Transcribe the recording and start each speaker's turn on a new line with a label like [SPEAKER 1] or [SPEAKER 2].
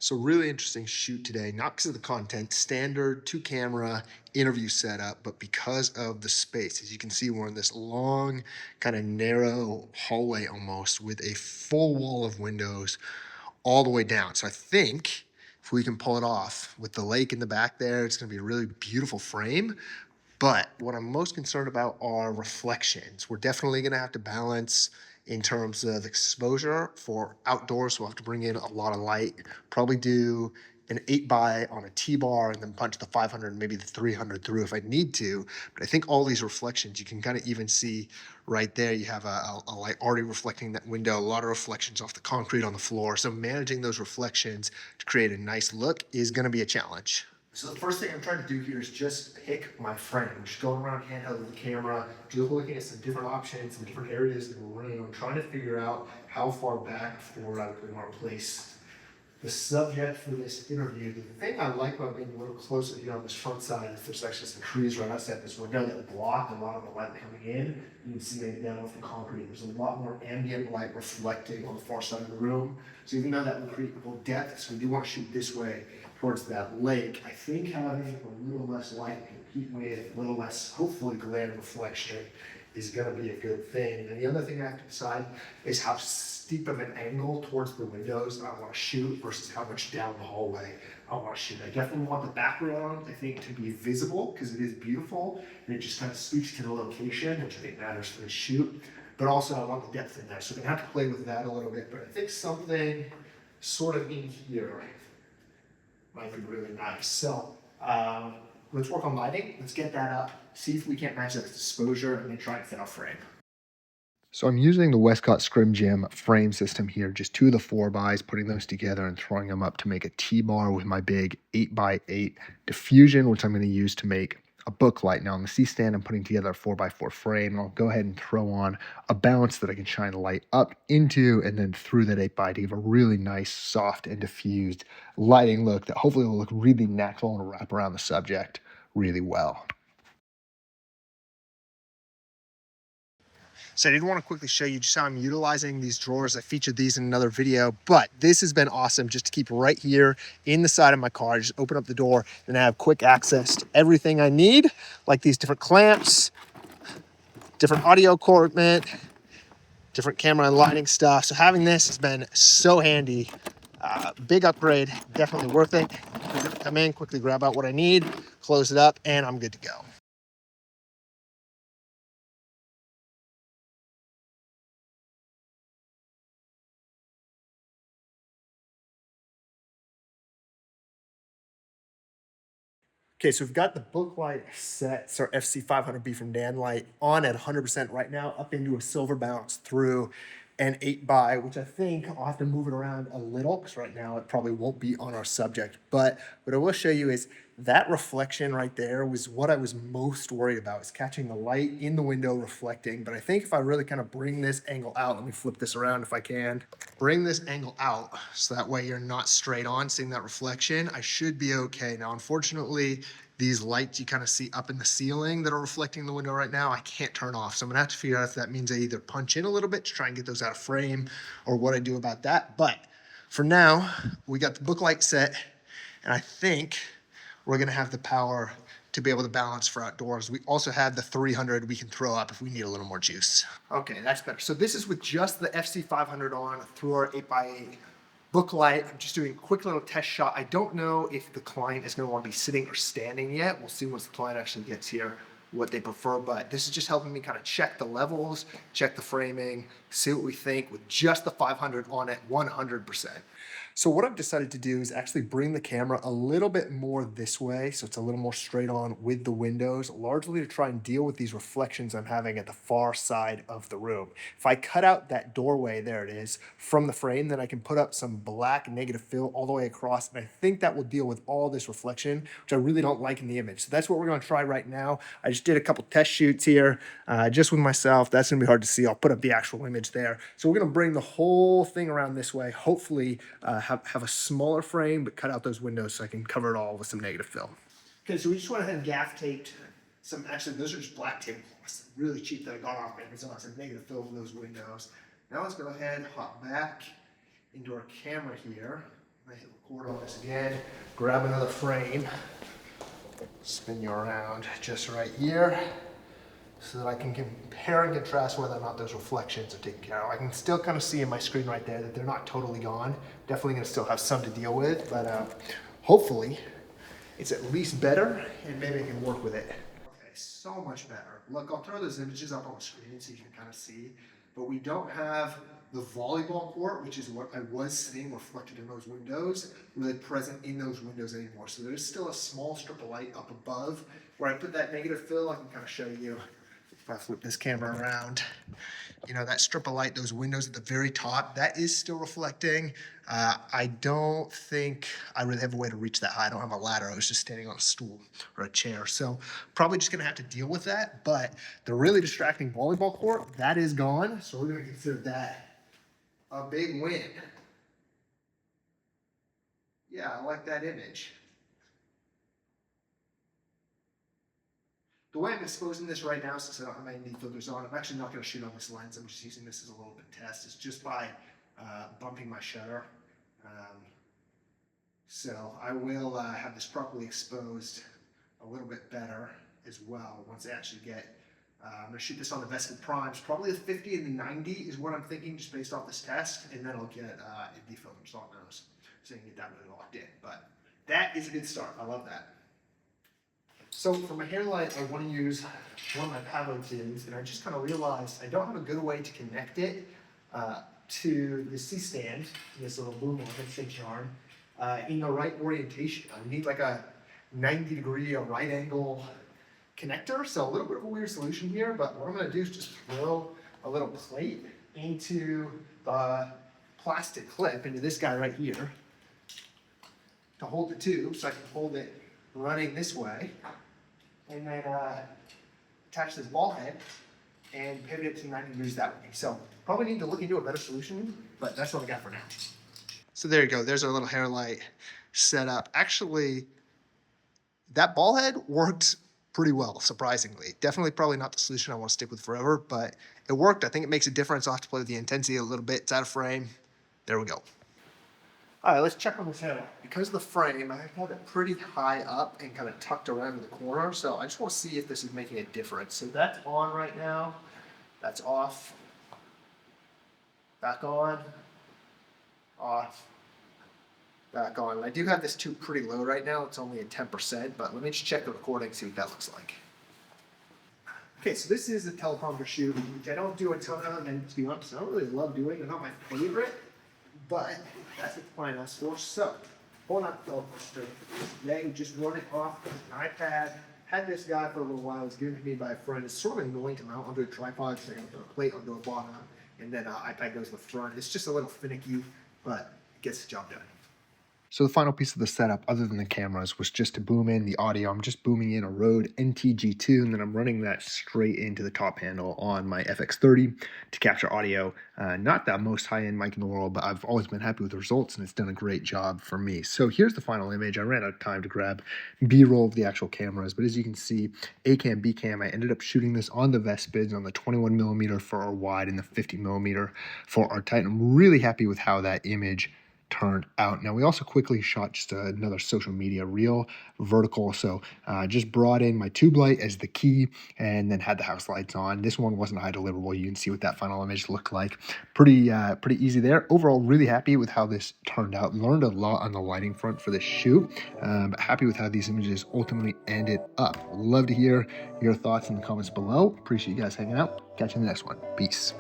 [SPEAKER 1] So really interesting shoot today, not because of the content, standard two camera interview setup, but because of the space. As you can see, we're in this long, kind of narrow hallway almost with a full wall of windows all the way down. So I think if we can pull it off with the lake in the back there, it's gonna be a really beautiful frame. But what I'm most concerned about are reflections. We're definitely going to have to balance in terms of exposure for outdoors. We'll have to bring in a lot of light, probably do an 8 by on a T-bar and then punch the 500, maybe the 300 through if I need to. But I think all these reflections, you can kind of even see right there, you have a light already reflecting that window, a lot of reflections off the concrete on the floor. So managing those reflections to create a nice look is going to be a challenge. So the first thing I'm trying to do here is just pick my frame. Just going around handheld with the camera, just looking at some different options, some different areas in the room, trying to figure out how far back forward I would want to place the subject for this interview. The thing I like about being a little closer here on this front side is there's actually some trees right outside this window that block a lot of the light coming in. You can see maybe down off the concrete. There's a lot more ambient light reflecting on the far side of the room. So even though that will create a little depth, so we do want to shoot this way towards that lake, I think having a little less light to compete with, a little less, hopefully, glare reflection is going to be a good thing. And the other thing I have to decide is how steep of an angle towards the windows I want to shoot versus how much down the hallway I want to shoot. I definitely want the background, I think, to be visible because it is beautiful and it just kind of speaks to the location, which I think matters for the shoot. But also I want the depth in there. So we're going to have to play with that a little bit. But I think something sort of in here might be really nice. So let's work on lighting. Let's get that up, see if we can't match that exposure, and then try and fit our frame. So I'm using the Westcott Scrim Jam frame system here, just two of the 4x, putting those together and throwing them up to make a T-bar with my big 8x8 diffusion, which I'm going to use to make a book light. Now on the C-stand, I'm putting together a 4x4 frame, and I'll go ahead and throw on a balance that I can shine light up into and then through that 8x to give a really nice, soft, and diffused lighting look that hopefully will look really natural and wrap around the subject really well. So I did want to quickly show you just how I'm utilizing these drawers. I featured these in another video, but this has been awesome just to keep right here in the side of my car. Just open up the door and I have quick access to everything I need, like these different clamps, different audio equipment, different camera and lighting stuff. So having this has been so handy. Big upgrade, definitely worth it. Come in, quickly grab out what I need, close it up, and I'm good to go. Okay, so we've got the Booklight set, so our FC500B from Danlight on at 100% right now, up into a silver bounce through an 8x, which I think I'll have to move it around a little because right now it probably won't be on our subject. But what I will show you is that reflection right there was what I was most worried about, is catching the light in the window reflecting. But I think if I really kind of bring this angle out, let me flip this around if I can, bring this angle out so that way you're not straight on seeing that reflection, I should be okay. Now, unfortunately, these lights you kind of see up in the ceiling that are reflecting the window right now, I can't turn off. So I'm gonna have to figure out if that means I either punch in a little bit to try and get those out of frame or what I do about that. But for now, we got the book light set, and I think we're gonna have the power to be able to balance for outdoors. We also have the 300 we can throw up if we need a little more juice. Okay, that's better. So this is with just the FC500 on through our 8x8 book light. I'm just doing a quick little test shot. I don't know if the client is going to want to be sitting or standing yet. We'll see once the client actually gets here what they prefer, but this is just helping me kind of check the levels, check the framing, see what we think with just the 500 on it 100%. So what I've decided to do is actually bring the camera a little bit more this way, so it's a little more straight on with the windows, largely to try and deal with these reflections I'm having at the far side of the room. If I cut out that doorway, there it is, from the frame, then I can put up some black negative fill all the way across, and I think that will deal with all this reflection, which I really don't like in the image. So that's what we're going to try right now. I just did a couple test shoots here, just with myself. That's going to be hard to see. I'll put up the actual image there. So we're going to bring the whole thing around this way, hopefully have a smaller frame, but cut out those windows so I can cover it all with some negative film. Okay, so we just went ahead and gaff taped some, actually those are just black tablecloths, really cheap that I got off Amazon, some negative film for those windows. Now let's go ahead and hop back into our camera here. I hit record on this again, grab another frame, spin you around just right here so that I can compare and contrast whether or not those reflections are taken care of. I can still kind of see in my screen right there that they're not totally gone. Definitely gonna still have some to deal with, but hopefully it's at least better and maybe I can work with it. Okay, so much better. Look, I'll throw those images up on the screen so you can kind of see, but we don't have the volleyball court, which is what I was seeing reflected in those windows, really present in those windows anymore. So there's still a small strip of light up above where I put that negative fill. I can kind of show you if I flip this camera around. You know, that strip of light, those windows at the very top, that is still reflecting. I don't think I really have a way to reach that high. I don't have a ladder. I was just standing on a stool or a chair. So probably just gonna have to deal with that. But the really distracting volleyball court, that is gone. So we're gonna consider that a big win. Yeah, I like that image. The way I'm exposing this right now, since I don't have my ND filters on, I'm actually not going to shoot on this lens. I'm just using this as a little bit test. It's just by bumping my shutter. So I will have this properly exposed a little bit better as well once I actually get. I'm going to shoot this on the Veskid Primes. Probably the 50 and the 90 is what I'm thinking just based off this test. And then I'll get ND filters on those so you can get that really locked in. But that is a good start. I love that. So for my hair light, I want to use one of my Pavo tins, and I just kind of realized I don't have a good way to connect it to the C-stand, this little boom arm at St. John, in the right orientation. I need like a 90-degree, a right angle connector, so a little bit of a weird solution here, but what I'm going to do is just throw a little plate into the plastic clip, into this guy right here, to hold the tube, so I can hold it running this way, and then attach this ball head and pivot it to 90 degrees that way. So probably need to look into a better solution, but that's what I got for now. So there you go. There's our little hair light setup. Actually, that ball head worked pretty well, surprisingly. Definitely probably not the solution I want to stick with forever, but it worked. I think it makes a difference. I'll have to play with the intensity a little bit. It's out of frame. There we go. All right, let's check on this head. Because of the frame, I have it pretty high up and kind of tucked around in the corner, so I just want to see if this is making a difference. So that's on right now. That's off. Back on. Off. Back on. I do have this tube pretty low right now. It's only at 10%, but let me just check the recording, see what that looks like. Okay, so this is a teleprompter shoot, which I don't do a ton of, and to be honest, I don't really love doing. They're not my favorite, but that's what the client asked for. So, pulling out the teleprompter, they just run it off an iPad. Had this guy for a little while. It was given to me by a friend. It's sort of annoying to mount onto a tripod, so I got to put a plate onto a bottom, and then iPad goes in the front. It's just a little finicky, but it gets the job done. So the final piece of the setup, other than the cameras, was just to boom in the audio. I'm just booming in a Rode NTG2, and then I'm running that straight into the top handle on my FX30 to capture audio. Not the most high-end mic in the world, but I've always been happy with the results, and it's done a great job for me. So here's the final image. I ran out of time to grab B-roll of the actual cameras, but as you can see, A-cam, B-cam, I ended up shooting this on the Vespids on the 21mm for our wide and the 50mm for our tight. I'm really happy with how that image turned out. Now we also quickly shot just another social media reel, vertical, so just brought in my tube light as the key and then had the house lights on. This one wasn't a high deliverable. You can see what that final image looked like. Pretty easy there. Overall, really happy with how this turned out. Learned a lot on the lighting front for this shoot, but happy with how these images ultimately ended up. Love to hear your thoughts in the comments below. Appreciate you guys hanging out. Catch you in the next one. Peace.